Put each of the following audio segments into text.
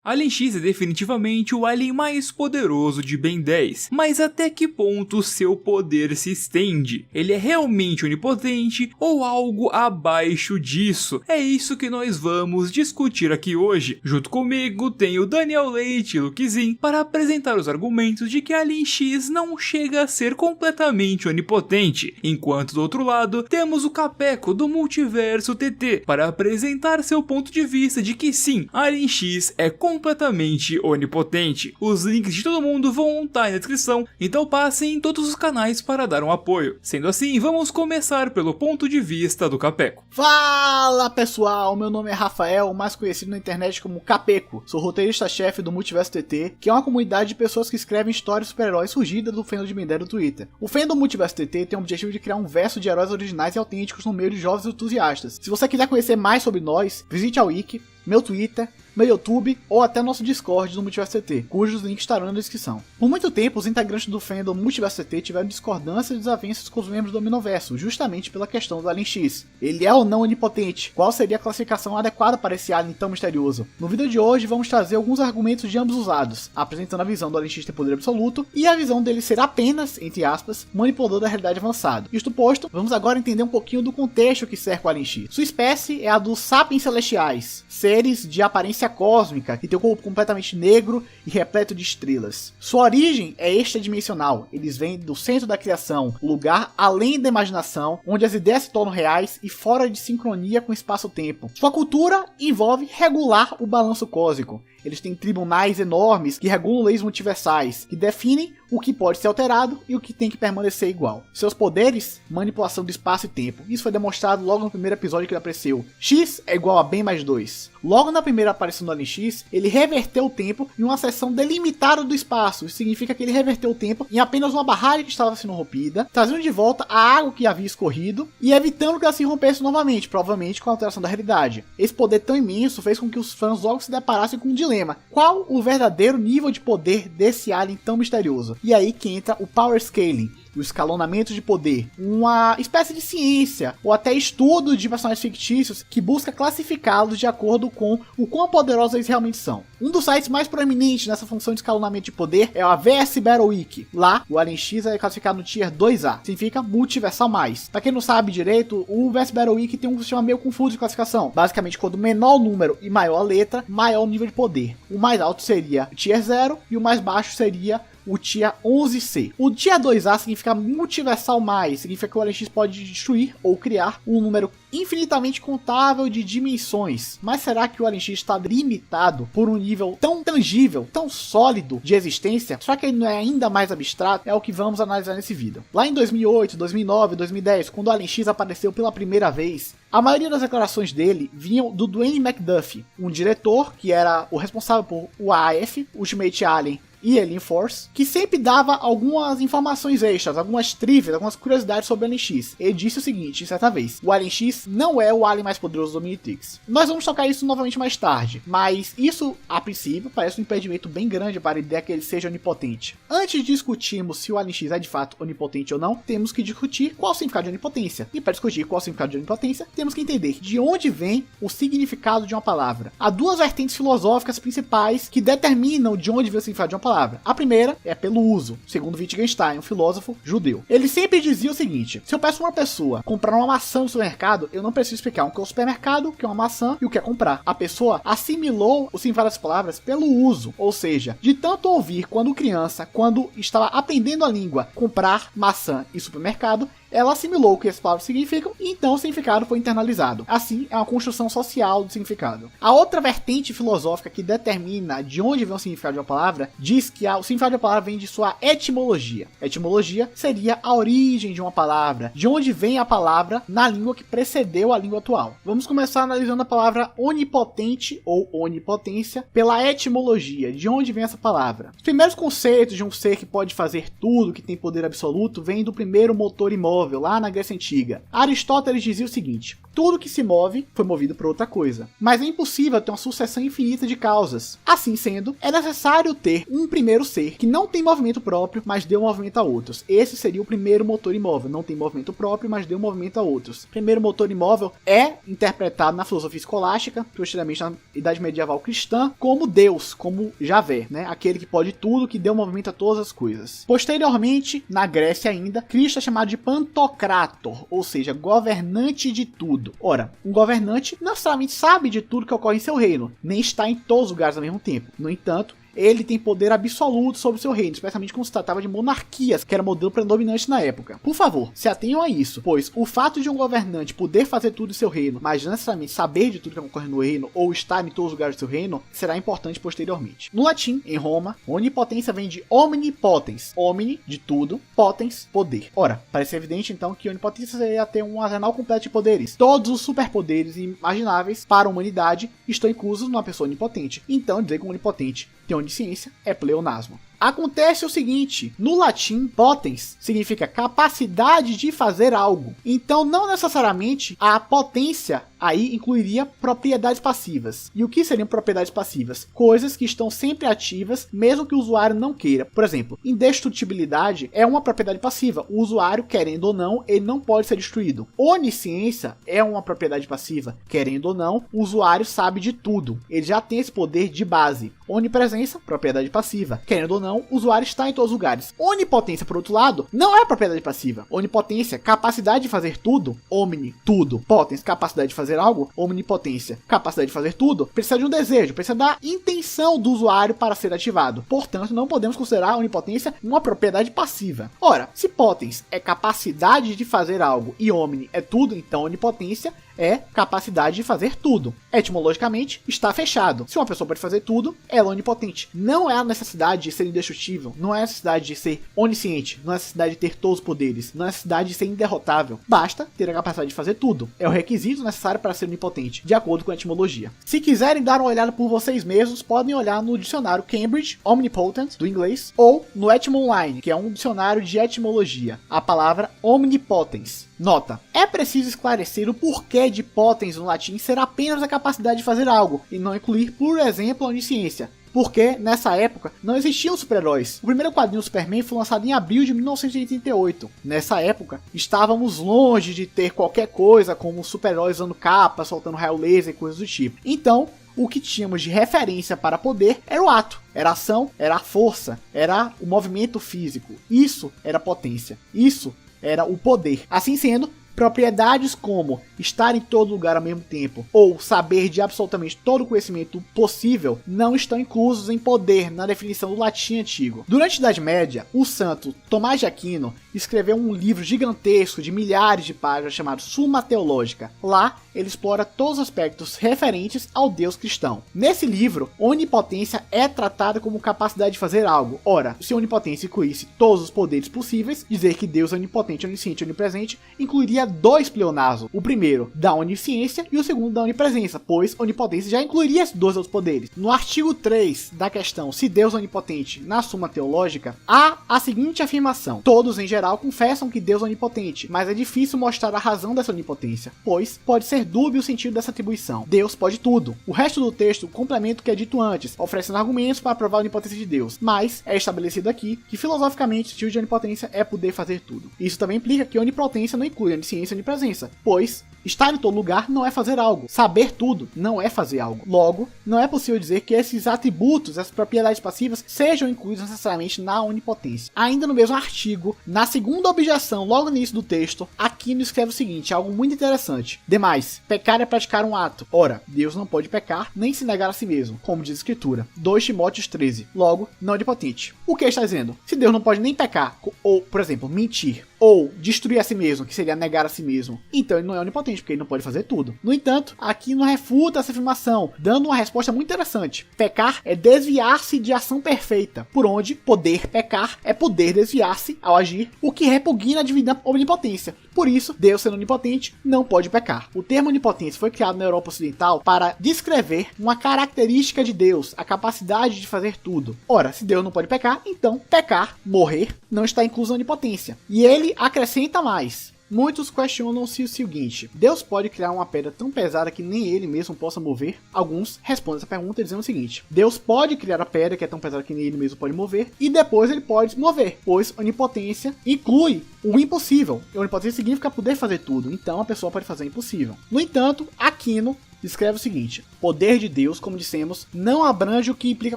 Alien X é definitivamente o alien mais poderoso de Ben 10, mas até que ponto seu poder se estende? Ele é realmente onipotente ou algo abaixo disso? É isso que nós vamos discutir aqui hoje. Junto comigo tem o Daniel Leite e Luquezin para apresentar os argumentos de que Alien X não chega a ser completamente onipotente, enquanto do outro lado temos o Capeco do Multiverso TT para apresentar seu ponto de vista de que sim, Alien X é completamente onipotente. Os links de todo mundo vão estar na descrição, então passem em todos os canais para dar um apoio. Sendo assim, vamos começar pelo ponto de vista do Capeco. Fala pessoal, meu nome é Rafael, mais conhecido na internet como Capeco. Sou roteirista-chefe do Multiverso TT, que é uma comunidade de pessoas que escrevem histórias de super-heróis surgida do fandom de Ben 10 do Twitter. O fandom do Multiverso TT tem o objetivo de criar um verso de heróis originais e autênticos no meio de jovens entusiastas. Se você quiser conhecer mais sobre nós, visite a Wiki, meu Twitter, meu YouTube ou até nosso Discord do Multiverso TT, cujos links estarão na descrição. Por muito tempo, os integrantes do fandom Multiverso TT tiveram discordâncias e desavenças com os membros do Omniverso, justamente pela questão do Alien X. Ele é ou não onipotente? Qual seria a classificação adequada para esse alien tão misterioso? No vídeo de hoje, vamos trazer alguns argumentos de ambos os lados, apresentando a visão do Alien X ter poder absoluto e a visão dele ser apenas, entre aspas, manipulador da realidade avançado. Isto posto, vamos agora entender um pouquinho do contexto que cerca o Alien X. Sua espécie é a dos Sapiens Celestiais, seres de aparência cósmica que tem o corpo completamente negro e repleto de estrelas. Sua origem é extradimensional, eles vêm do centro da criação, lugar além da imaginação, onde as ideias se tornam reais e fora de sincronia com o espaço-tempo. Sua cultura envolve regular o balanço cósmico. Eles têm tribunais enormes que regulam leis multiversais, que definem o que pode ser alterado e o que tem que permanecer igual. Seus poderes, manipulação do espaço e tempo. Isso foi demonstrado logo no primeiro episódio que ele apareceu. X é igual a Ben mais 2. Logo na primeira aparição do Alien X, ele reverteu o tempo em uma seção delimitada do espaço. Isso significa que ele reverteu o tempo em apenas uma barragem que estava sendo rompida, trazendo de volta a água que havia escorrido e evitando que ela se rompesse novamente, provavelmente com a alteração da realidade. Esse poder tão imenso fez com que os fãs logo se deparassem com um dilema. Qual o verdadeiro nível de poder desse alien tão misterioso? E aí que entra o Power Scaling, o escalonamento de poder, uma espécie de ciência ou até estudo de personagens fictícios que busca classificá-los de acordo com o quão poderosos eles realmente são. Um dos sites mais proeminentes nessa função de escalonamento de poder é a VS Battle Wiki. Lá, o Alien X é classificado no Tier 2A, significa multiversal mais. Pra quem não sabe direito, o VS Battle Wiki tem um sistema meio confuso de classificação. Basicamente, quanto menor o número e maior a letra, maior o nível de poder. O mais alto seria o Tier 0 e o mais baixo seria o Tier 11C. O Tier 2A significa multiversal mais, significa que o Alien X pode destruir ou criar um número infinitamente contável de dimensões. Mas será que o Alien X está limitado por um nível tão tangível, tão sólido de existência? Será que ele não é ainda mais abstrato? É o que vamos analisar nesse vídeo. Lá em 2008, 2009, 2010, quando o Alien X apareceu pela primeira vez, a maioria das declarações dele vinham do Dwayne McDuffie, um diretor que era o responsável por UAF, Ultimate Alien e Alien Force, que sempre dava algumas informações extras, algumas trivias, algumas curiosidades sobre o Alien X. Ele disse o seguinte, certa vez: o Alien X não é o alien mais poderoso do Omnitrix. Nós vamos tocar isso novamente mais tarde, mas isso, a princípio, parece um impedimento bem grande para a ideia que ele seja onipotente. Antes de discutirmos se o Alien X é de fato onipotente ou não, temos que discutir qual é o significado de onipotência. E para discutir qual é o significado de onipotência, temos que entender de onde vem o significado de uma palavra. Há duas vertentes filosóficas principais que determinam de onde vem o significado de uma palavra. A primeira é pelo uso, segundo Wittgenstein, um filósofo judeu. Ele sempre dizia o seguinte: se eu peço uma pessoa comprar uma maçã no supermercado, eu não preciso explicar o que é o supermercado, o que é uma maçã e o que é comprar. A pessoa assimilou o significado das palavras pelo uso, ou seja, de tanto ouvir quando criança, quando estava aprendendo a língua, comprar maçã e supermercado, ela assimilou o que as palavras significam e então o significado foi internalizado. Assim, é uma construção social do significado. A outra vertente filosófica que determina de onde vem o significado de uma palavra diz que o significado de uma palavra vem de sua etimologia. Etimologia seria a origem de uma palavra, de onde vem a palavra na língua que precedeu a língua atual. Vamos começar analisando a palavra onipotente ou onipotência pela etimologia, de onde vem essa palavra. Os primeiros conceitos de um ser que pode fazer tudo, que tem poder absoluto, vem do primeiro motor imóvel, lá na Grécia Antiga. Aristóteles dizia o seguinte: Tudo que se move foi movido por outra coisa. Mas é impossível ter uma sucessão infinita de causas. Assim sendo, é necessário ter um primeiro ser que não tem movimento próprio, mas deu movimento a outros. Esse seria o primeiro motor imóvel. Não tem movimento próprio, mas deu movimento a outros. Primeiro motor imóvel é interpretado na filosofia escolástica, posteriormente na Idade Medieval cristã, como Deus, como Javé, né? Aquele que pode tudo, que deu movimento a todas as coisas. Posteriormente, na Grécia ainda, Cristo é chamado de Pantocrator, ou seja, governante de tudo. Ora, um governante não necessariamente sabe de tudo que ocorre em seu reino, nem está em todos os lugares ao mesmo tempo. No entanto, ele tem poder absoluto sobre o seu reino, especialmente quando se tratava de monarquias, que era o modelo predominante na época. Por favor, se atenham a isso, pois o fato de um governante poder fazer tudo em seu reino, mas não necessariamente saber de tudo que ocorre no reino, ou estar em todos os lugares do seu reino, será importante posteriormente. No latim, em Roma, onipotência vem de omnipotens, omni, de tudo, potens, poder. Ora, parece evidente então que onipotência seria ter um arsenal completo de poderes. Todos os superpoderes imagináveis para a humanidade estão inclusos numa pessoa onipotente. Então, dizer que um onipotente tem onisciência é pleonasmo. Acontece o seguinte, no latim, potens significa capacidade de fazer algo. Então, não necessariamente a potência aí incluiria propriedades passivas. E o que seriam propriedades passivas? Coisas que estão sempre ativas, mesmo que o usuário não queira. Por exemplo, indestrutibilidade é uma propriedade passiva. O usuário, querendo ou não, ele não pode ser destruído. Onisciência é uma propriedade passiva. Querendo ou não, o usuário sabe de tudo. Ele já tem esse poder de base. Onipresença, propriedade passiva. Querendo ou não, o usuário está em todos os lugares. Onipotência, por outro lado, não é propriedade passiva. Onipotência, capacidade de fazer tudo. Omni, tudo. Potens, capacidade de fazer algo. Omnipotência, capacidade de fazer tudo. Precisa de um desejo, precisa da intenção do usuário para ser ativado. Portanto, não podemos considerar a onipotência uma propriedade passiva. Ora, se potens é capacidade de fazer algo e omni é tudo, então onipotência é capacidade de fazer tudo. Etimologicamente, está fechado. Se uma pessoa pode fazer tudo, ela é onipotente. Não é a necessidade de ser indestrutível, não é a necessidade de ser onisciente, não é a necessidade de ter todos os poderes, não é a necessidade de ser inderrotável. Basta ter a capacidade de fazer tudo. É o requisito necessário para ser onipotente, de acordo com a etimologia. Se quiserem dar uma olhada por vocês mesmos, podem olhar no dicionário Cambridge Omnipotent, do inglês, ou no Etymonline, que é um dicionário de etimologia. A palavra omnipotens. Nota, é preciso esclarecer o porquê de potens no latim ser apenas a capacidade de fazer algo, e não incluir, por exemplo, a onisciência. Porque, nessa época, não existiam super-heróis. O primeiro quadrinho Superman foi lançado em abril de 1988. Nessa época, estávamos longe de ter qualquer coisa como super-heróis usando capa, soltando raio laser e coisas do tipo. Então, o que tínhamos de referência para poder era o ato. Era a ação, era a força, era o movimento físico. Isso era potência. Isso era o poder. Assim sendo, propriedades como estar em todo lugar ao mesmo tempo ou saber de absolutamente todo o conhecimento possível não estão inclusos em poder na definição do latim antigo. Durante a Idade Média, o santo Tomás de Aquino escreveu um livro gigantesco de milhares de páginas chamado Summa Theologica. Lá, ele explora todos os aspectos referentes ao Deus cristão. Nesse livro, onipotência é tratada como capacidade de fazer algo. Ora, se onipotência incluísse todos os poderes possíveis, dizer que Deus é onipotente, onisciente e onipresente incluiria dois pleonasmos. O primeiro da onisciência e o segundo da onipresença, pois onipotência já incluiria esses dois outros poderes. No artigo 3 da questão se Deus é onipotente na Suma Teológica, há a seguinte afirmação: todos em geral confessam que Deus é onipotente, mas é difícil mostrar a razão dessa onipotência, pois pode ser dúbio o sentido dessa atribuição. Deus pode tudo. O resto do texto complementa o que é dito antes, oferecendo argumentos para provar a onipotência de Deus, mas é estabelecido aqui que filosoficamente o sentido de onipotência é poder fazer tudo. Isso também implica que onipotência não inclui onisciência e onipresença, pois estar em todo lugar não é fazer algo. Saber tudo não é fazer algo. Logo, não é possível dizer que esses atributos, essas propriedades passivas, sejam incluídos necessariamente na onipotência. Ainda no mesmo artigo, na segunda objeção, logo no início do texto, Aquino escreve o seguinte, algo muito interessante. Demais, pecar é praticar um ato. Ora, Deus não pode pecar, nem se negar a si mesmo, como diz a Escritura. 2 Timóteos 13. Logo, não é onipotente. O que está dizendo? Se Deus não pode nem pecar, ou, por exemplo, mentir, ou destruir a si mesmo, que seria negar a si mesmo, então ele não é onipotente, porque ele não pode fazer tudo. No entanto, Aquino refuta essa afirmação, dando uma resposta muito interessante. Pecar é desviar-se de ação perfeita, por onde poder pecar é poder desviar-se ao agir, o que repugna a divina onipotência. Por isso, Deus sendo onipotente, não pode pecar. O termo onipotência foi criado na Europa Ocidental para descrever uma característica de Deus, a capacidade de fazer tudo. Ora, se Deus não pode pecar, então pecar, morrer, não está incluso na onipotência. E ele acrescenta mais. Muitos questionam-se o seguinte: Deus pode criar uma pedra tão pesada que nem ele mesmo possa mover? Alguns respondem essa pergunta dizendo o seguinte: Deus pode criar a pedra que é tão pesada que nem ele mesmo pode mover, e depois ele pode mover, pois onipotência inclui o impossível. E onipotência significa poder fazer tudo, então a pessoa pode fazer o impossível. No entanto, Aquino escreve o seguinte: poder de Deus, como dissemos, não abrange o que implica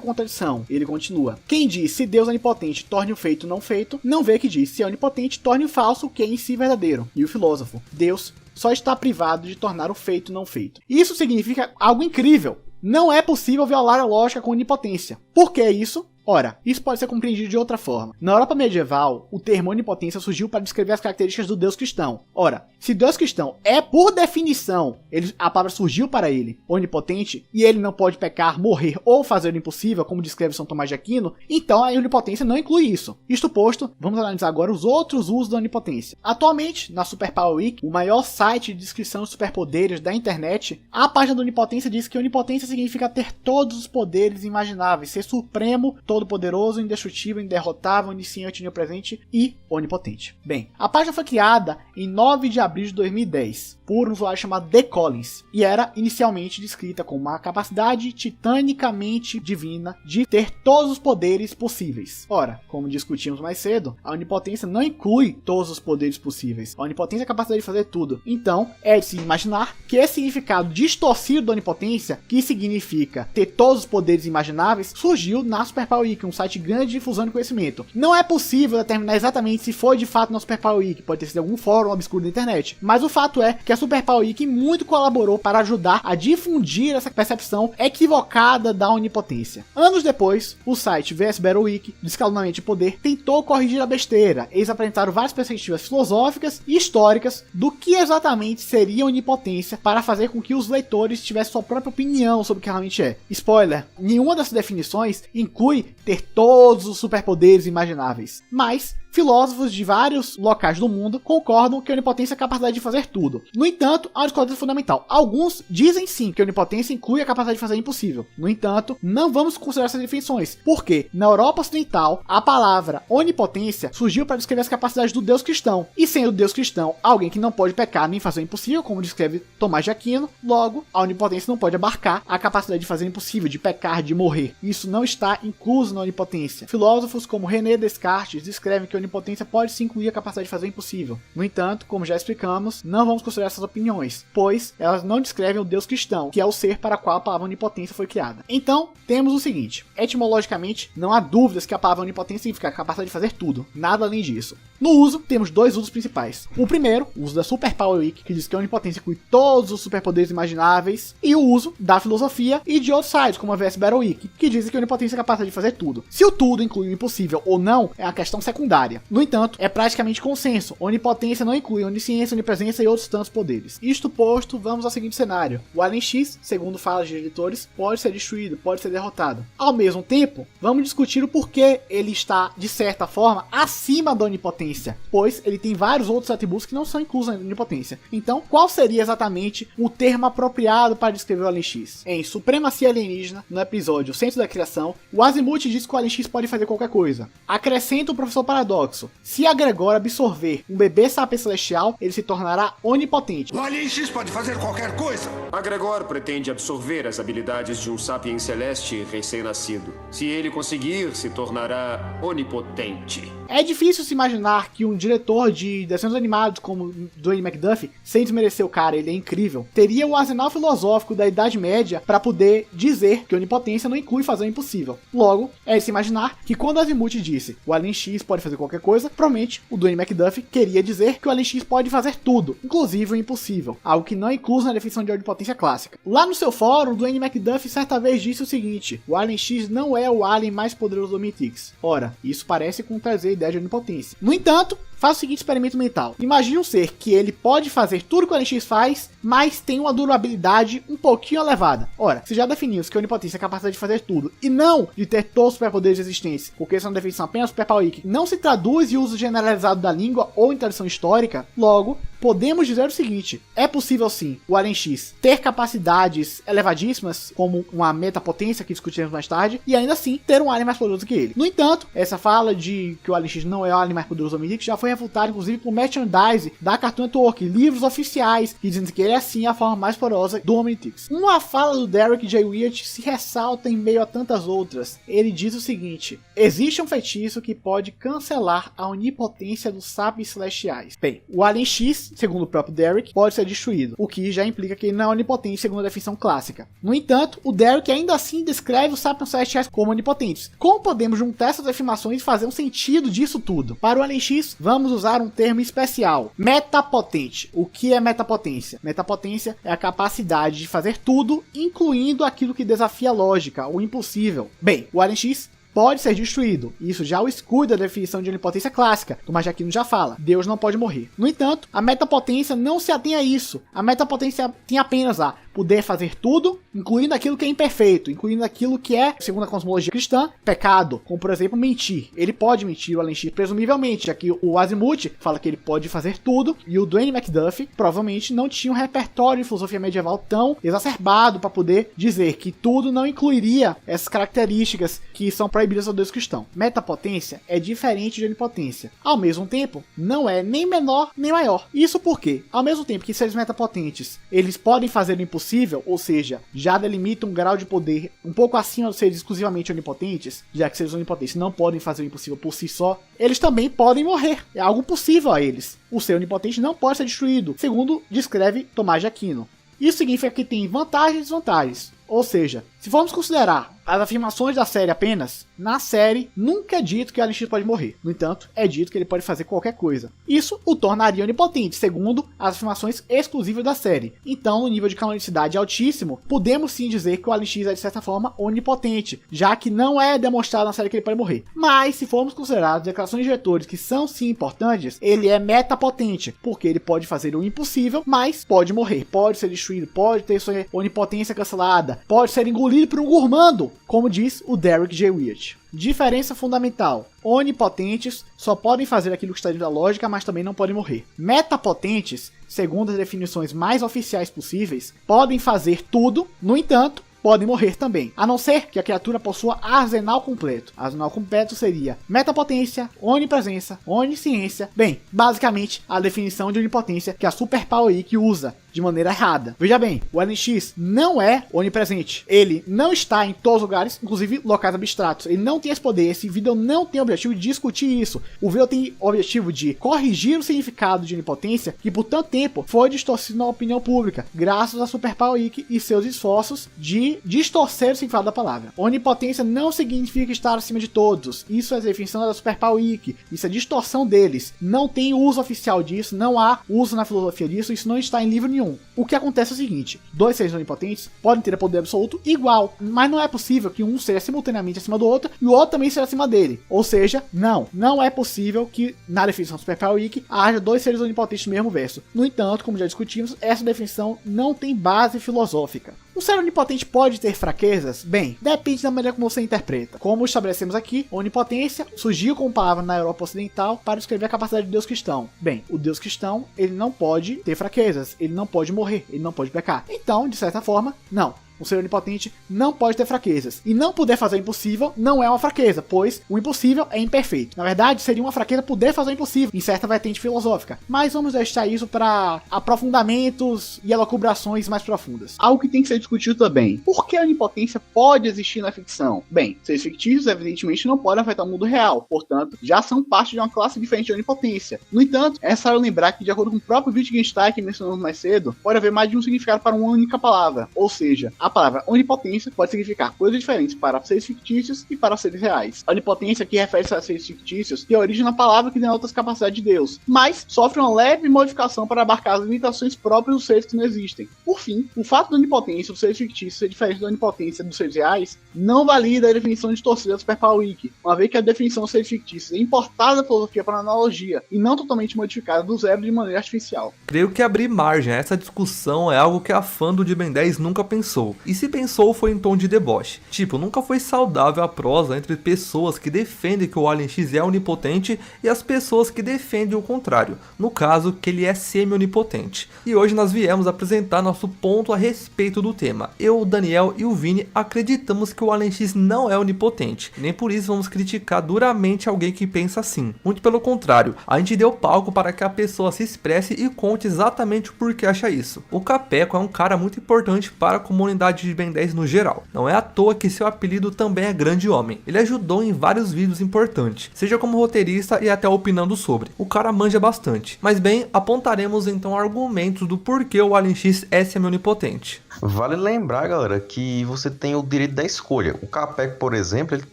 contradição. Ele continua: quem diz se Deus é onipotente torne o feito não feito, não vê que diz se é onipotente torne o falso o que é em si verdadeiro. E o filósofo: Deus só está privado de tornar o feito não feito. Isso significa algo incrível. Não é possível violar a lógica com onipotência. Por que isso? Ora, isso pode ser compreendido de outra forma. Na Europa medieval, o termo onipotência surgiu para descrever as características do Deus cristão. Ora, se Deus cristão é, por definição, a palavra surgiu para ele, onipotente, e ele não pode pecar, morrer ou fazer o impossível, como descreve São Tomás de Aquino, então a onipotência não inclui isso. Isto posto, vamos analisar agora os outros usos da onipotência. Atualmente, na Super Power Wiki, o maior site de descrição de superpoderes da internet, a página da onipotência diz que onipotência significa ter todos os poderes imagináveis, ser supremo, todo-poderoso, indestrutível, inderrotável, onisciente, onipresente e onipotente. Bem, a página foi criada em 9 de abril de 2010 por um usuário chamado The Collins e era inicialmente descrita como uma capacidade titanicamente divina de ter todos os poderes possíveis. Ora, como discutimos mais cedo, a onipotência não inclui todos os poderes possíveis. A onipotência é a capacidade de fazer tudo. Então, é de se imaginar que esse significado distorcido da onipotência, que significa ter todos os poderes imagináveis, surgiu na Super Power Wiki, um site grande de difusão de conhecimento. Não é possível determinar exatamente se foi de fato na Super Power Wiki, pode ter sido algum fórum obscuro da internet, mas o fato é que a Super Power Wiki muito colaborou para ajudar a difundir essa percepção equivocada da onipotência. Anos depois, o site VS Battle Wiki, de escalonamento de poder, tentou corrigir a besteira. Eles apresentaram várias perspectivas filosóficas e históricas do que exatamente seria onipotência para fazer com que os leitores tivessem sua própria opinião sobre o que realmente é. Spoiler, nenhuma dessas definições inclui ter todos os superpoderes imagináveis, mas filósofos de vários locais do mundo concordam que a onipotência é a capacidade de fazer tudo. No entanto, há uma discordância fundamental. Alguns dizem sim que a onipotência inclui a capacidade de fazer o impossível. No entanto, não vamos considerar essas definições, porque na Europa Ocidental, a palavra onipotência surgiu para descrever as capacidades do Deus cristão. E sendo Deus cristão alguém que não pode pecar nem fazer o impossível, como descreve Tomás de Aquino, logo, a onipotência não pode abarcar a capacidade de fazer o impossível, de pecar, de morrer. Isso não está incluso na onipotência. Filósofos como René Descartes descrevem que a onipotência pode se incluir a capacidade de fazer o impossível. No entanto, como já explicamos, não vamos considerar essas opiniões, pois elas não descrevem o Deus cristão, que é o ser para o qual a palavra onipotência foi criada. Então, temos o seguinte: etimologicamente, não há dúvidas que a palavra onipotência significa a capacidade de fazer tudo, nada além disso. No uso, temos dois usos principais. O primeiro, o uso da Super Power Wiki, que diz que a onipotência inclui todos os superpoderes imagináveis, e o uso da filosofia e de outros sites, como a VS Battle Wiki, que dizem que a onipotência é a capacidade de fazer tudo. Se o tudo inclui o impossível ou não, é uma questão secundária. No entanto, é praticamente consenso. Onipotência não inclui onisciência, onipresença e outros tantos poderes. Isto posto, vamos ao seguinte cenário. O Alien X, segundo falas de editores, pode ser destruído, pode ser derrotado. Ao mesmo tempo, vamos discutir o porquê ele está, de certa forma, acima da onipotência, pois ele tem vários outros atributos que não são inclusos na onipotência. Então, qual seria exatamente o termo apropriado para descrever o Alien X? Em Supremacia Alienígena, no episódio Centro da Criação, o Azimuth diz que o Alien X pode fazer qualquer coisa. Acrescenta o Professor Paradoxo: se a Gregor absorver um bebê sapiens celestial, ele se tornará onipotente. O Alien X pode fazer qualquer coisa. A Gregor pretende absorver as habilidades de um sapiens celeste recém-nascido. Se ele conseguir, se tornará onipotente. É difícil se imaginar que um diretor de desenhos animados como Dwayne McDuffie, sem desmerecer o cara, ele é incrível, teria o arsenal filosófico da Idade Média para poder dizer que a onipotência não inclui fazer o impossível. Logo, é de se imaginar que quando Azimuth disse o Alien X pode fazer qualquer coisa, provavelmente o Dwayne McDuffie queria dizer que o Alien X pode fazer tudo, inclusive o impossível, algo que não é incluso na definição de onipotência clássica. Lá no seu fórum, o Dwayne McDuffie certa vez disse o seguinte: o Alien X não é o alien mais poderoso do Omnitrix. Ora, isso parece contradizer a ideia de onipotência. No entanto, faça o seguinte experimento mental. Imagine um ser que ele pode fazer tudo que o Alien X faz, mas tem uma durabilidade um pouquinho elevada. Ora, se já definimos que a onipotência é a capacidade de fazer tudo, e não de ter todos os superpoderes existentes, porque essa é uma definição apenas Super Power Wiki, não se traduz em uso generalizado da língua ou em tradição histórica, logo, podemos dizer o seguinte: é possível sim o Alien X ter capacidades elevadíssimas, como uma metapotência que discutiremos mais tarde, e ainda assim ter um alien mais poderoso que ele. No entanto, essa fala de que o Alien X não é o alien mais poderoso do Omnitrix já foi refutada inclusive por merchandise da Cartoon Network, livros oficiais que dizem que ele é sim a forma mais poderosa do Omnitrix. Uma fala do Derek J. Wyatt se ressalta em meio a tantas outras. Ele diz o seguinte: existe um feitiço que pode cancelar a onipotência dos sapiens celestiais. Bem, o Alien X, segundo o próprio Derek, pode ser destruído, o que já implica que ele não é onipotente segundo a definição clássica. No entanto, o Derek ainda assim descreve os sapiens celestiais como onipotentes. Como podemos juntar essas afirmações e fazer um sentido disso tudo? Para o Alien X, vamos usar um termo especial: metapotente. O que é metapotência? Metapotência é a capacidade de fazer tudo, incluindo aquilo que desafia a lógica, o impossível. Bem, o Alien X pode ser destruído. Isso já o exclui da definição de onipotência clássica, como a Jaquino já fala. Deus não pode morrer. No entanto, a metapotência não se atém a isso. A metapotência tem apenas a poder fazer tudo, incluindo aquilo que é imperfeito, incluindo aquilo que é, segundo a cosmologia cristã, pecado, como por exemplo mentir. Ele pode mentir, o Alien X, presumivelmente, já que o Azimuth fala que ele pode fazer tudo, e o Dwayne McDuffie provavelmente não tinha um repertório de filosofia medieval tão exacerbado para poder dizer que tudo não incluiria essas características que são proibidas ao Deus cristão. Metapotência é diferente de onipotência. Ao mesmo tempo, não é nem menor nem maior. Isso porque, ao mesmo tempo que seres metapotentes, eles podem fazer o impossível, ou seja, já delimita um grau de poder um pouco acima dos seres exclusivamente onipotentes, já que seres onipotentes não podem fazer o impossível por si só, eles também podem morrer. É algo possível a eles. O ser onipotente não pode ser destruído, segundo descreve Tomás de Aquino. Isso significa que tem vantagens e desvantagens. Ou seja, se formos considerar as afirmações da série apenas, na série nunca é dito que o Alien X pode morrer. No entanto, é dito que ele pode fazer qualquer coisa. Isso o tornaria onipotente, segundo as afirmações exclusivas da série. Então, no nível de canonicidade altíssimo, podemos sim dizer que o Alien X é de certa forma onipotente, já que não é demonstrado na série que ele pode morrer. Mas, se formos considerar as declarações de diretores que são sim importantes, ele é metapotente, porque ele pode fazer o impossível, mas pode morrer, pode ser destruído, pode ter sua onipotência cancelada, pode ser engolido por um gourmando, como diz o Derek J. Wyatt. Diferença fundamental: onipotentes só podem fazer aquilo que está dentro da lógica, mas também não podem morrer. Metapotentes, segundo as definições mais oficiais possíveis, podem fazer tudo, no entanto, podem morrer também, a não ser que a criatura possua arsenal completo. Arsenal completo seria metapotência, onipresença, onisciência. Bem, basicamente a definição de onipotência que a Super Power Week usa de maneira errada. Veja bem, o Alien X não é onipresente. Ele não está em todos os lugares, inclusive locais abstratos. Ele não tem esse poder. Esse vídeo não tem o objetivo de discutir isso. O vídeo tem o objetivo de corrigir o significado de onipotência que por tanto tempo foi distorcido na opinião pública, graças a Super Power Week e seus esforços de distorcer o significado da palavra. Onipotência não significa estar acima de todos. Isso é a definição da Super Power Week. Isso é distorção deles. Não tem uso oficial disso, não há uso na filosofia disso, isso não está em livro nenhum. O que acontece é o seguinte: dois seres onipotentes podem ter poder absoluto igual, mas não é possível que um seja simultaneamente acima do outro e o outro também seja acima dele. Ou seja, não é possível que na definição do Super Power Week haja dois seres onipotentes no mesmo verso. No entanto, como já discutimos, essa definição não tem base filosófica. Um ser onipotente pode ter fraquezas? Bem, depende da maneira como você interpreta. Como estabelecemos aqui, a onipotência surgiu como palavra na Europa Ocidental para descrever a capacidade do Deus cristão. Bem, o Deus cristão, ele não pode ter fraquezas, ele não pode morrer, ele não pode pecar. Então, de certa forma, não. Um ser onipotente não pode ter fraquezas. E não poder fazer o impossível não é uma fraqueza, pois o impossível é imperfeito. Na verdade, seria uma fraqueza poder fazer o impossível, em certa vertente filosófica. Mas vamos deixar isso para aprofundamentos e elucubrações mais profundas. Algo que tem que ser discutido também: por que a onipotência pode existir na ficção? Bem, seres fictícios evidentemente não podem afetar o mundo real, portanto, já são parte de uma classe diferente de onipotência. No entanto, é necessário lembrar que, de acordo com o próprio Wittgenstein que mencionamos mais cedo, pode haver mais de um significado para uma única palavra, ou seja, a palavra onipotência pode significar coisas diferentes para seres fictícios e para seres reais. A onipotência, que refere-se a seres fictícios, tem origem na palavra que denota as capacidades de Deus, mas sofre uma leve modificação para abarcar as limitações próprias dos seres que não existem. Por fim, o fato da onipotência dos seres fictícios ser diferente da onipotência dos seres reais não valida a definição distorcida do Superpower Wiki, uma vez que a definição seja fictícia e importada da filosofia para analogia, e não totalmente modificada do zero de maneira artificial. Creio que abrir margem a essa discussão é algo que a fã do de Ben 10 nunca pensou, e se pensou foi em tom de deboche. Tipo, nunca foi saudável a prosa entre pessoas que defendem que o Alien X é onipotente e as pessoas que defendem o contrário, no caso que ele é semi-onipotente. E hoje nós viemos apresentar nosso ponto a respeito do tema. Eu, o Daniel e o Vini acreditamos que o Alien X não é onipotente, nem por isso vamos criticar duramente alguém que pensa assim. Muito pelo contrário, a gente deu palco para que a pessoa se expresse e conte exatamente o porquê acha isso. O Capeco é um cara muito importante para a comunidade de Ben 10 no geral. Não é à toa que seu apelido também é Grande Homem. Ele ajudou em vários vídeos importantes, seja como roteirista e até opinando sobre. O cara manja bastante. Mas bem, apontaremos então argumentos do porquê o Alien X é semi-onipotente. Vale lembrar, galera, que você tem o direito da escolha. O Capeco, por exemplo, ele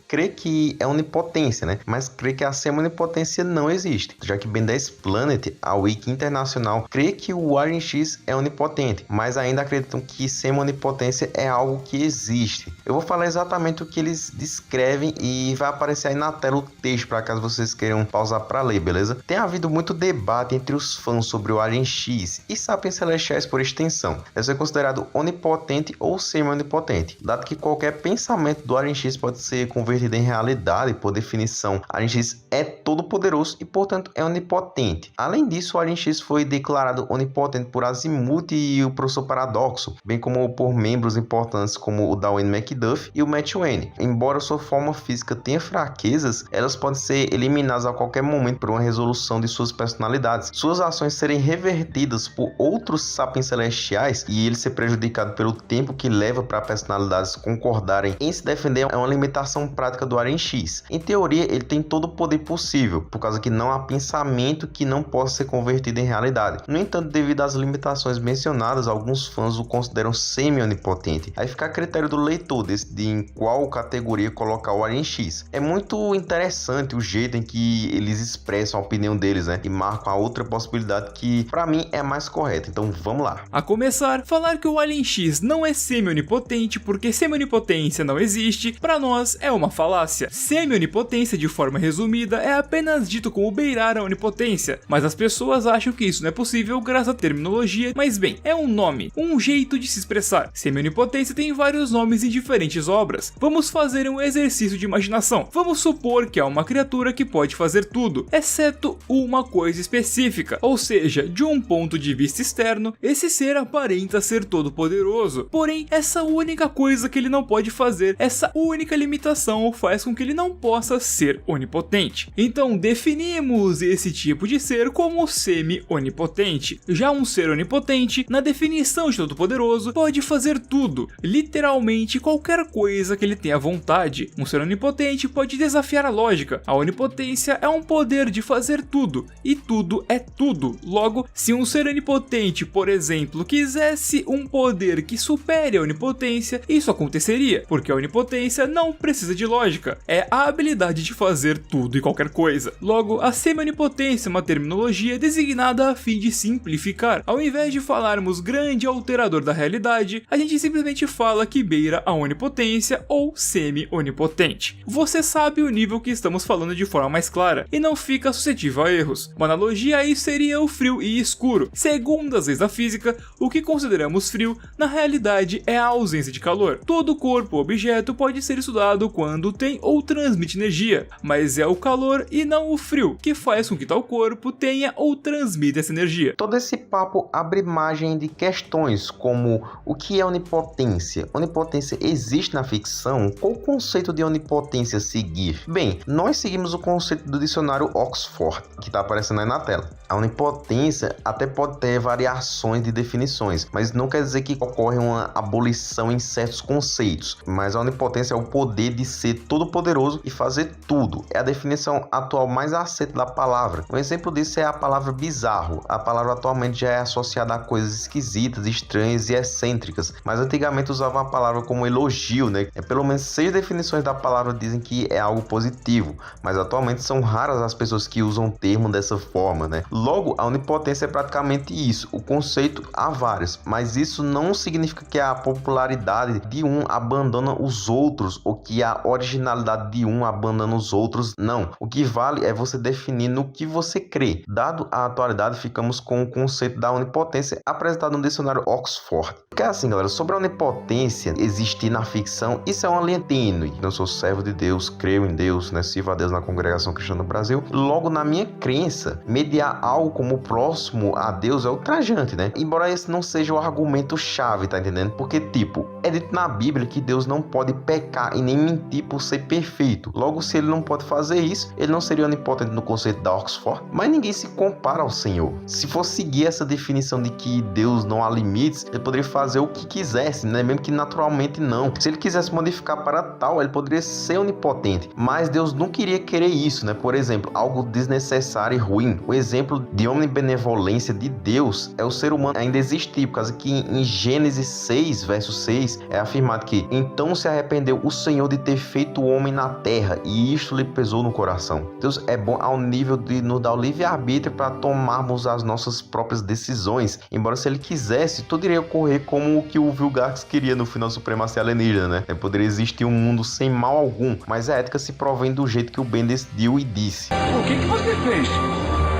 crê que é onipotência, né? Mas crê que a semi-onipotência não existe, já que Ben 10 Planet, a Wiki internacional, crê que o Alien X é onipotente, mas ainda acreditam que semi-onipotência é algo que existe. Eu vou falar exatamente o que eles descrevem e vai aparecer aí na tela o texto, para caso vocês queiram pausar para ler, beleza? Tem havido muito debate entre os fãs sobre o Alien X e Sapiens Celestiais por extensão. Deve ser considerado onipotente ou semi-onipotente, dado que qualquer pensamento do Alien X pode ser convertido em realidade. Por definição, Alien X é todo poderoso e portanto é onipotente. Além disso, o Alien X foi declarado onipotente por Azimuth e o Professor Paradoxo, bem como por membros importantes como o Darwin McDuff e o Matt Wayne. Embora sua forma física tenha fraquezas, elas podem ser eliminadas a qualquer momento por uma resolução de suas personalidades, suas ações serem revertidas por outros Sapiens Celestiais e ele ser prejudicado pelo tempo que leva para personalidades concordarem em se defender é uma limitação prática do Alien X. Em teoria, ele tem todo o poder possível, por causa que não há pensamento que não possa ser convertido em realidade. No entanto, devido às limitações mencionadas, alguns fãs o consideram semi-onipotente. Aí fica a critério do leitor decidir em qual categoria colocar o Alien X. É muito interessante o jeito em que eles expressam a opinião deles, né? E marcam a outra possibilidade que, para mim, é mais correta. Então, vamos lá. A começar, falar que o Alien X não é semi-onipotente porque semi-onipotência não existe, para nós é uma falácia. Semi-onipotência, de forma resumida, é apenas dito como beirar a onipotência, mas as pessoas acham que isso não é possível graças à terminologia, mas bem, é um nome, um jeito de se expressar. Semi-onipotência tem vários nomes em diferentes obras. Vamos fazer um exercício de imaginação. Vamos supor que há uma criatura que pode fazer tudo, exceto uma coisa específica, ou seja, de um ponto de vista externo, esse ser aparenta ser todo poderoso, porém essa única coisa que ele não pode fazer, essa única limitação faz com que ele não possa ser onipotente. Então definimos esse tipo de ser como semi-onipotente. Já um ser onipotente, na definição de todo poderoso, pode fazer tudo, literalmente qualquer coisa que ele tenha vontade. Um ser onipotente pode desafiar a lógica. A onipotência é um poder de fazer tudo, e tudo é tudo. Logo, se um ser onipotente, por exemplo, quisesse um poder que supere a onipotência, isso aconteceria, porque a onipotência não precisa de lógica, é a habilidade de fazer tudo e qualquer coisa. Logo, a semi-onipotência é uma terminologia designada a fim de simplificar. Ao invés de falarmos grande alterador da realidade, a gente simplesmente fala que beira a onipotência ou semi-onipotente. Você sabe o nível que estamos falando de forma mais clara e não fica suscetível a erros. Uma analogia aí seria o frio e escuro. Segundo as leis da física, o que consideramos frio, na realidade é a ausência de calor. Todo corpo ou objeto pode ser estudado quando tem ou transmite energia, mas é o calor e não o frio que faz com que tal corpo tenha ou transmita essa energia. Todo esse papo abre margem de questões como o que é onipotência? Onipotência existe na ficção? Qual o conceito de onipotência seguir? Bem, nós seguimos o conceito do dicionário Oxford, que está aparecendo aí na tela. A onipotência até pode ter variações de definições, mas não quer dizer que ocorre uma abolição em certos conceitos. Mas a onipotência é o poder de ser todo-poderoso e fazer tudo. É a definição atual mais aceita da palavra. Um exemplo disso é a palavra bizarro. A palavra atualmente já é associada a coisas esquisitas, estranhas e excêntricas, mas antigamente usavam a palavra como elogio, né? Pelo menos 6 definições da palavra dizem que é algo positivo, mas atualmente são raras as pessoas que usam o termo dessa forma, né? Logo, a onipotência é praticamente isso. O conceito há vários, mas isso não significa que a popularidade de um abandona os outros, ou que a originalidade de um abandona os outros, não. O que vale é você definir no que você crê. Dado a atualidade, ficamos com o conceito da onipotência apresentado no dicionário Oxford. Porque assim, galera, sobre a onipotência existir na ficção, isso é uma linha tênue. Eu sou servo de Deus, creio em Deus, né? Sirvo a Deus na congregação cristã no Brasil. Logo, na minha crença, mediar algo como próximo a Deus é ultrajante, né? Embora esse não seja o argumento-chave, tá entendendo? Porque, tipo, é dito na Bíblia que Deus não pode pecar e nem mentir por ser perfeito. Logo, se ele não pode fazer isso, ele não seria onipotente no conceito da Oxford. Mas ninguém se compara ao Senhor. Se for seguir essa definição de que Deus não há limites, ele poderia fazer o que quisesse, né? Mesmo que naturalmente não. Se ele quisesse modificar para tal, ele poderia ser onipotente. Mas Deus não queria querer isso, né? Por exemplo, algo desnecessário e ruim. O exemplo de omnibenevolência de Deus é o ser humano ainda existir, por causa que em Gênesis 6, verso 6, é afirmado que então se arrependeu o Senhor de ter feito o homem na terra, e isto lhe pesou no coração. Deus é bom ao nível de nos dar o livre-arbítrio para tomarmos as nossas próprias decisões, embora se ele quisesse, tudo iria ocorrer como o que o Vilgax queria no final Supremacia Alienígena, né? Poderia existir um mundo sem mal algum, mas a ética se provém do jeito que o Ben decidiu e disse. O que você fez?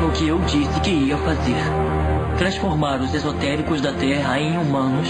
O que eu disse que ia fazer. Transformar os esotéricos da Terra em humanos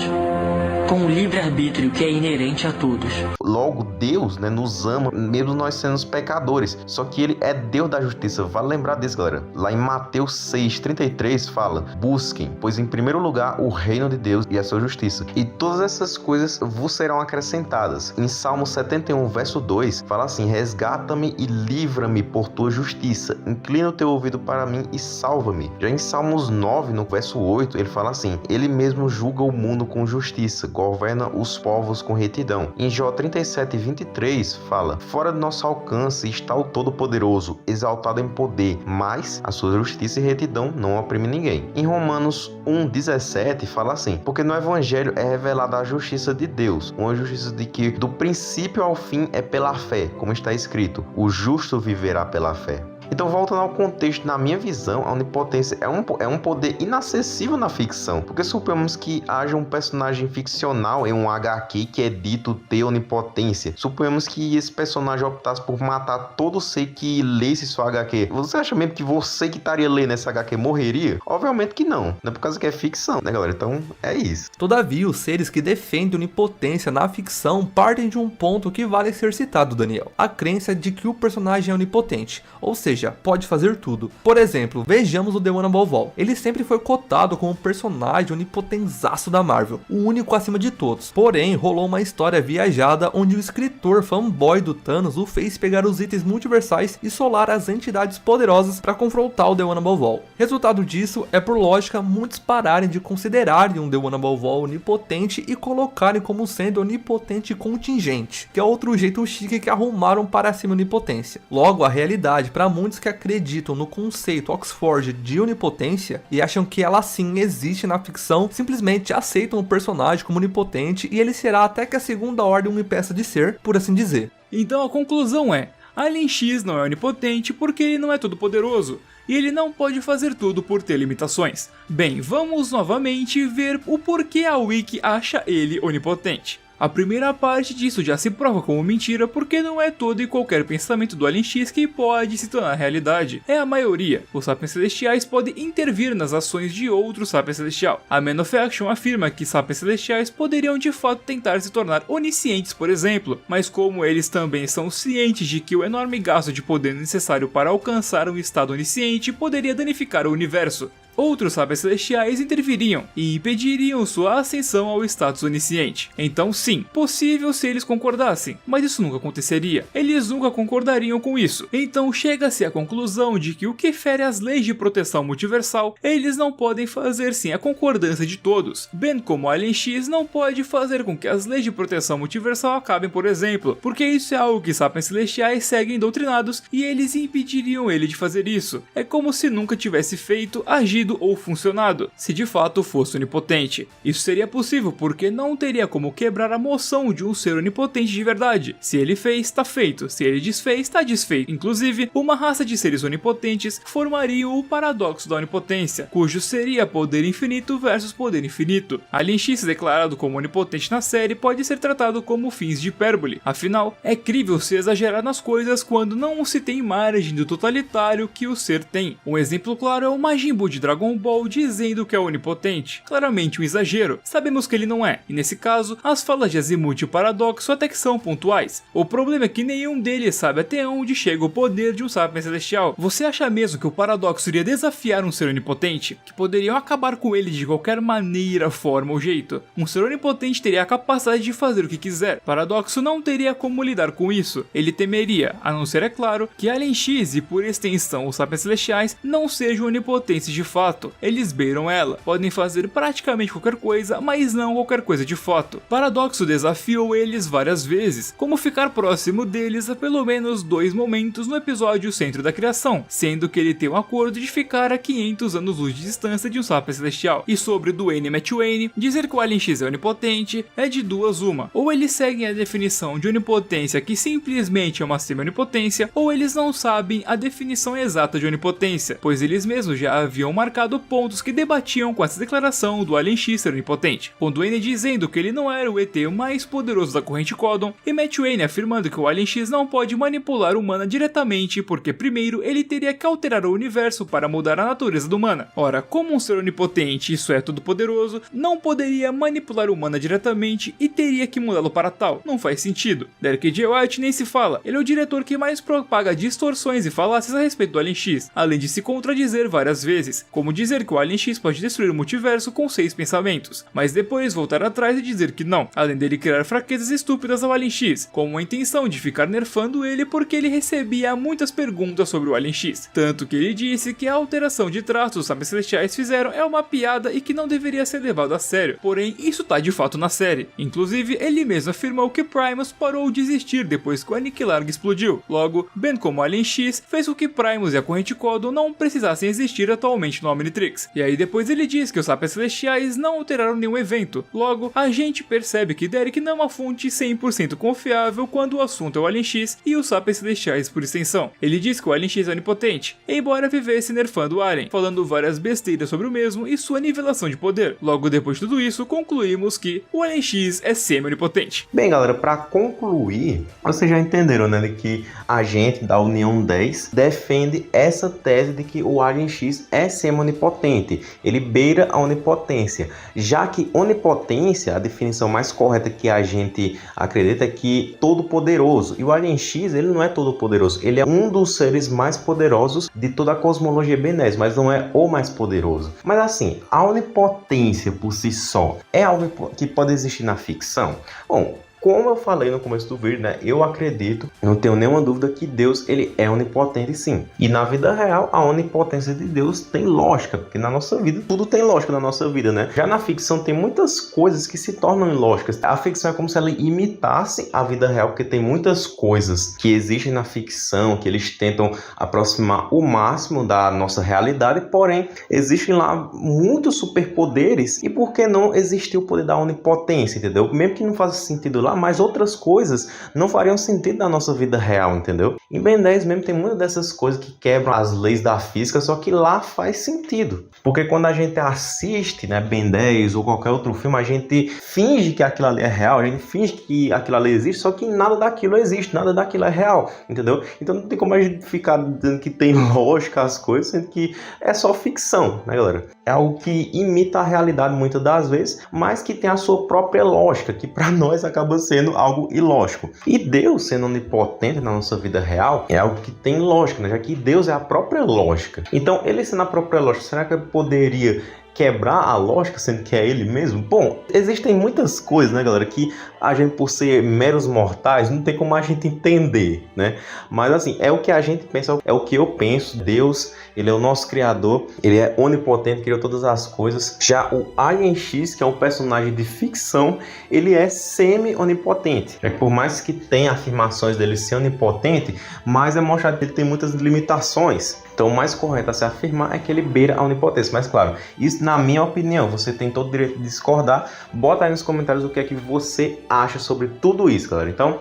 com o livre-arbítrio que é inerente a todos. Logo, Deus, né, nos ama, mesmo nós sendo pecadores. Só que ele é Deus da justiça. Vale lembrar disso, galera. Lá em Mateus 6:33 fala: busquem, pois em primeiro lugar o reino de Deus e a sua justiça, e todas essas coisas vos serão acrescentadas. Em Salmo 71, verso 2, fala assim: resgata-me e livra-me por tua justiça. Inclina o teu ouvido para mim e salva-me. Já em Salmos 9, no verso 8, ele fala assim: ele mesmo julga o mundo com justiça, governa os povos com retidão. Em Jó 37:23 fala: fora do nosso alcance está o Todo-Poderoso, exaltado em poder, mas a sua justiça e retidão não oprime ninguém. Em Romanos 1:17 fala assim: porque no Evangelho é revelada a justiça de Deus, uma justiça de que do princípio ao fim é pela fé, como está escrito: o justo viverá pela fé. Então, voltando ao contexto, na minha visão, a onipotência é um poder inacessível na ficção, porque suponhamos que haja um personagem ficcional em um HQ que é dito ter onipotência. Suponhamos que esse personagem optasse por matar todo ser que lesse sua HQ. Você acha mesmo que você que estaria lendo essa HQ morreria? Obviamente que não, né? Por causa que é ficção, né, galera? Então, é isso. Todavia, os seres que defendem onipotência na ficção partem de um ponto que vale ser citado, Daniel: a crença de que o personagem é onipotente, ou seja, pode fazer tudo. Por exemplo, vejamos o The One Above All. Ele sempre foi cotado como um personagem onipotenzaço da Marvel, o único acima de todos. Porém, rolou uma história viajada onde o escritor fanboy do Thanos o fez pegar os itens multiversais e solar as entidades poderosas para confrontar o The One Above All. Resultado disso é, por lógica, muitos pararem de considerarem um The One Above All onipotente e colocarem como sendo onipotente contingente, que é outro jeito chique que arrumaram para cima onipotência. Logo, a realidade para muitos que acreditam no conceito Oxford de onipotência e acham que ela sim existe na ficção, simplesmente aceitam o personagem como onipotente e ele será até que a segunda ordem o impeça de ser, por assim dizer. Então a conclusão é: Alien X não é onipotente porque ele não é todo poderoso, e ele não pode fazer tudo por ter limitações. Bem, vamos novamente ver o porquê a Wiki acha ele onipotente. A primeira parte disso já se prova como mentira porque não é todo e qualquer pensamento do Alien X que pode se tornar realidade. É a maioria. Os Sapiens Celestiais podem intervir nas ações de outro Sapien Celestial. A Man of Action afirma que Sapiens Celestiais poderiam de fato tentar se tornar oniscientes, por exemplo, mas como eles também são cientes de que o enorme gasto de poder necessário para alcançar um estado onisciente poderia danificar o universo, outros Sapiens Celestiais interviriam e impediriam sua ascensão ao status onisciente. Então sim, possível se eles concordassem, mas isso nunca aconteceria. Eles nunca concordariam com isso. Então chega-se à conclusão de que o que fere as leis de proteção multiversal, eles não podem fazer sem a concordância de todos. Bem como Alien X não pode fazer com que as leis de proteção multiversal acabem, por exemplo, porque isso é algo que Sapiens Celestiais seguem doutrinados e eles impediriam ele de fazer isso. É como se nunca tivesse feito, agido agido ou funcionado, se de fato fosse onipotente. Isso seria possível porque não teria como quebrar a moção de um ser onipotente de verdade. Se ele fez, tá feito. Se ele desfez, tá desfeito. Inclusive, uma raça de seres onipotentes formariam o paradoxo da onipotência, cujo seria poder infinito versus poder infinito. Alien X, declarado como onipotente na série, pode ser tratado como fins de hipérbole. Afinal, é crível se exagerar nas coisas quando não se tem margem do totalitário que o ser tem. Um exemplo claro é o Majin Buu de Dragon Ball dizendo que é onipotente. Claramente um exagero, sabemos que ele não é, e nesse caso, as falas de Azimuth e o paradoxo até que são pontuais. O problema é que nenhum deles sabe até onde chega o poder de um Sapiens Celestial. Você acha mesmo que o paradoxo iria desafiar um ser onipotente? Que poderiam acabar com ele de qualquer maneira, forma ou jeito? Um ser onipotente teria a capacidade de fazer o que quiser. Paradoxo não teria como lidar com isso. Ele temeria, a não ser, é claro, que Alien X e por extensão os Sapiens Celestiais não sejam onipotentes de fato. Eles beiram ela, podem fazer praticamente qualquer coisa, mas não qualquer coisa de fato. Paradoxo desafiou eles várias vezes, como ficar próximo deles a pelo menos 2 momentos no episódio Centro da Criação, sendo que ele tem um acordo de ficar a 500 anos-luz de distância de um Sapiens Celestial. E sobre Dwayne Matwayne, dizer que o Alien X é onipotente é de duas uma. Ou eles seguem a definição de onipotência que simplesmente é uma semi-onipotência, ou eles não sabem a definição exata de onipotência, pois eles mesmos já haviam marcado pontos que debatiam com essa declaração do Alien X ser onipotente, com Dwayne dizendo que ele não era o ET mais poderoso da corrente Codon, e Matwayne afirmando que o Alien X não pode manipular o humana diretamente porque primeiro ele teria que alterar o universo para mudar a natureza do humana. Ora, como um ser onipotente, isso é todo poderoso, não poderia manipular o humana diretamente e teria que mudá-lo para tal. Não faz sentido. Derek J. White nem se fala, ele é o diretor que mais propaga distorções e falácias a respeito do Alien X, além de se contradizer várias vezes, como dizer que o Alien X pode destruir o multiverso com 6 pensamentos, mas depois voltar atrás e dizer que não, além dele criar fraquezas estúpidas ao Alien X, com a intenção de ficar nerfando ele porque ele recebia muitas perguntas sobre o Alien X, tanto que ele disse que a alteração de traços os Sapiens Celestiais fizeram é uma piada e que não deveria ser levado a sério, porém isso tá de fato na série. Inclusive, ele mesmo afirmou que Primus parou de existir depois que o Aniquilarg explodiu. Logo, bem como Alien X, fez com que Primus e a corrente Codon não precisassem existir atualmente no Omnitrix. E aí depois ele diz que os Sapiens Celestiais não alteraram nenhum evento. Logo, a gente percebe que Derek não é uma fonte 100% confiável quando o assunto é o Alien X e os Sapiens Celestiais por extensão. Ele diz que o Alien X é onipotente, embora vivesse nerfando o Alien, falando várias besteiras sobre o mesmo e sua nivelação de poder. Logo depois de tudo isso, concluímos que o Alien X é semi-onipotente. Bem, galera, para concluir, vocês já entenderam, né, de que a gente da União 10 defende essa tese de que o Alien X é semi-onipotente. Ele beira a onipotência, já que onipotência, a definição mais correta que a gente acredita é que todo-poderoso. E o Alien X, ele não é todo-poderoso, ele é um dos seres mais poderosos de toda a cosmologia Ben 10, mas não é o mais poderoso. Mas assim, a onipotência por si só é algo que pode existir na ficção? Bom, como eu falei no começo do vídeo, né, eu acredito, não tenho nenhuma dúvida que Deus, ele é onipotente sim. E na vida real, a onipotência de Deus tem lógica, porque na nossa vida, tudo tem lógica na nossa vida, né? Já na ficção tem muitas coisas que se tornam ilógicas. A ficção é como se ela imitasse a vida real, porque tem muitas coisas que existem na ficção, que eles tentam aproximar o máximo da nossa realidade, porém, existem lá muitos superpoderes, e por que não existir o poder da onipotência, entendeu? Mesmo que não faça sentido lá, mas outras coisas não fariam sentido na nossa vida real, entendeu? Em Ben 10 mesmo tem muitas dessas coisas que quebram as leis da física, só que lá faz sentido. Porque quando a gente assiste, né, Ben 10 ou qualquer outro filme, a gente finge que aquilo ali é real, a gente finge que aquilo ali existe, só que nada daquilo existe, nada daquilo é real, entendeu? Então não tem como a gente ficar dizendo que tem lógica as coisas, sendo que é só ficção, né, galera? É algo que imita a realidade muitas das vezes, mas que tem a sua própria lógica, que para nós acaba sendo algo ilógico. E Deus, sendo onipotente na nossa vida real, é algo que tem lógica, né? Já que Deus é a própria lógica. Então, ele sendo a própria lógica, será que ele poderia quebrar a lógica, sendo que é ele mesmo? Bom, existem muitas coisas, né, galera, que a gente, por ser meros mortais, não tem como a gente entender, né? Mas assim, é o que a gente pensa, é o que eu penso. Deus, ele é o nosso criador, ele é onipotente, criou todas as coisas. Já o Alien X, que é um personagem de ficção, ele é semi-onipotente. É que por mais que tenha afirmações dele ser onipotente, mas é mostrado que ele tem muitas limitações. Então o mais correto a se afirmar é que ele beira a onipotência. Mas claro, isso na minha opinião, você tem todo o direito de discordar. Bota aí nos comentários o que é que você acha sobre tudo isso, galera. Então,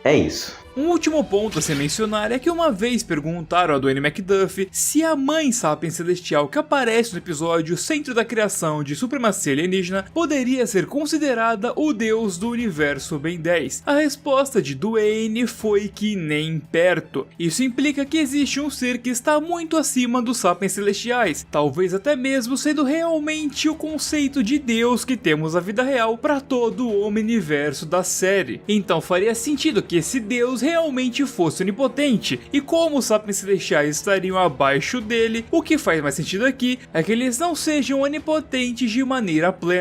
é isso. Um último ponto a se mencionar é que uma vez perguntaram a Dwayne McDuffie se a mãe Sapiens Celestial que aparece no episódio Centro da Criação de Supremacia Alienígena poderia ser considerada o deus do universo Ben 10. A resposta de Dwayne foi que nem perto. Isso implica que existe um ser que está muito acima dos Sapiens Celestiais, talvez até mesmo sendo realmente o conceito de deus que temos na vida real para todo o omniverso da série. Então faria sentido que esse deus realmente fosse onipotente, e como os Sapiens Celestiais estariam abaixo dele, o que faz mais sentido aqui é que eles não sejam onipotentes de maneira plena.